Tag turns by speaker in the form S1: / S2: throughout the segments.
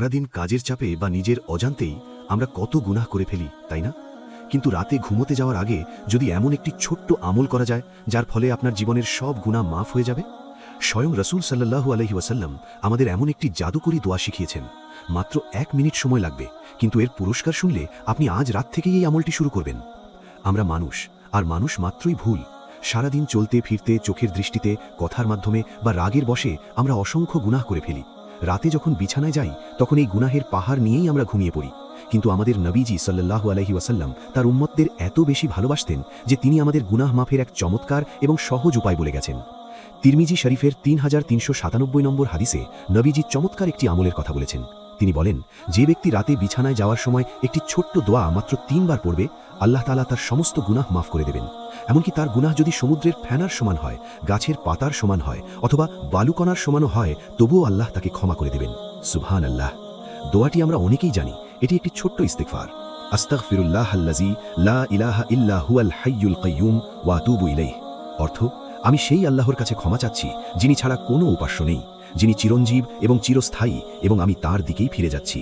S1: সারাদিন কাজের চাপে বা নিজের অজান্তেই আমরা কত গুনাহ করে ফেলি, তাই না? কিন্তু রাতে ঘুমোতে যাওয়ার আগে যদি এমন একটি ছোট্ট আমল করা যায় যার ফলে আপনার জীবনের সব গুনাহ মাফ হয়ে যাবে। স্বয়ং রাসূল সাল্লাল্লাহু আলাইহি ওয়াসাল্লাম আমাদের এমন একটি জাদুকরী দোয়া শিখিয়েছেন। মাত্র 1 মিনিট সময় লাগবে, কিন্তু এর পুরস্কার শুনলে আপনি আজ রাত থেকেই এই আমলটি শুরু করবেন। আমরা মানুষ, আর মানুষ মাত্রই ভুল। সারাদিন চলতে ফিরতে, চোখের দৃষ্টিতে, কথার মাধ্যমে বা রাগের বশে আমরা অসংখ্য গুনাহ করে ফেলি। রাতে যখন বিছানায় যাই তখন এই গুনাহের পাহাড় নিয়েই আমরা ঘুমিয়ে পড়ি। কিন্তু আমাদের নবীজি সাল্লাল্লাহু আলাইহি ওয়াসাল্লাম তার উম্মতদের এত বেশি ভালোবাসতেন যে তিনি আমাদের গুনাহ মাফের এক চমৎকার এবং সহজ উপায় বলে গেছেন। তিরমিজি শরীফের 3397 নম্বর হাদিসে নবীজি চমৎকার একটি আমলের কথা বলেছেন। তিনি বলেন, যে ব্যক্তি রাতে বিছানায় যাওয়ার সময় একটি ছোট্ট দোয়া মাত্র 3 বার পড়বে, আল্লাহ তাআলা তার সমস্ত গুনাহ মাফ করে দেবেন। এমনকি তার গুনাহ যদি সমুদ্রের ফেনার সমান হয়, গাছের পাতার সমান হয় অথবা বালুকণার সমানও হয়, তবুও আল্লাহ তাকে ক্ষমা করে দেবেন। সুবহানাল্লাহ। দোয়াটি আমরা অনেকেই জানি। এটি একটি ছোট্ট ইস্তিগফার। আস্তাগফিরুল্লাহাল্লাযী লা ইলাহা ইল্লা হুয়াল হাইয়ুল কাইয়্যুম ওয়া আতুবু ইলাইহি। অর্থ, আমি সেই আল্লাহর কাছে ক্ষমা চাচ্ছি যিনি ছাড়া কোনো উপাস্য নেই, যিনি চিরঞ্জীব এবং চিরস্থায়ী, এবং আমি তার দিকেই ফিরে যাচ্ছি।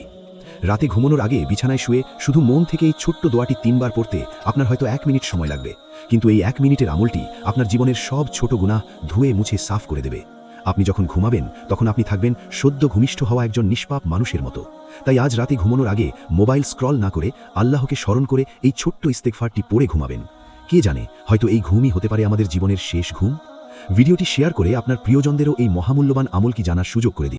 S1: রাতে ঘুমানোর আগে বিছানায় শুয়ে শুধু মন থেকে এই ছোট্ট দোয়াটি 3 বার পড়তে আপনার হয়তো 1 মিনিট সময় লাগবে, কিন্তু এই 1 মিনিটের আমলটি আপনার জীবনের সব ছোট গুনাহ ধুয়ে মুছে সাফ করে দেবে। আপনি যখন ঘুমাবেন তখন আপনি থাকবেন সদ্য ভূমিষ্ঠ হওয়া একজন নিষ্পাপ মানুষের মতো। তাই আজ রাতে ঘুমানোর আগে মোবাইল স্ক্রল না করে আল্লাহকে স্মরণ করে এই ছোট্ট ইস্তেগফারটি পড়ে ঘুমাবেন। কে জানে, হয়তো এই ঘুমই হতে পারে আমাদের জীবনের শেষ ঘুম। ভিডিওটি শেয়ার করে আপনার প্রিয়জনদেরও এই মহামূল্যবান আমলটি জানার সুযোগ করে দিন।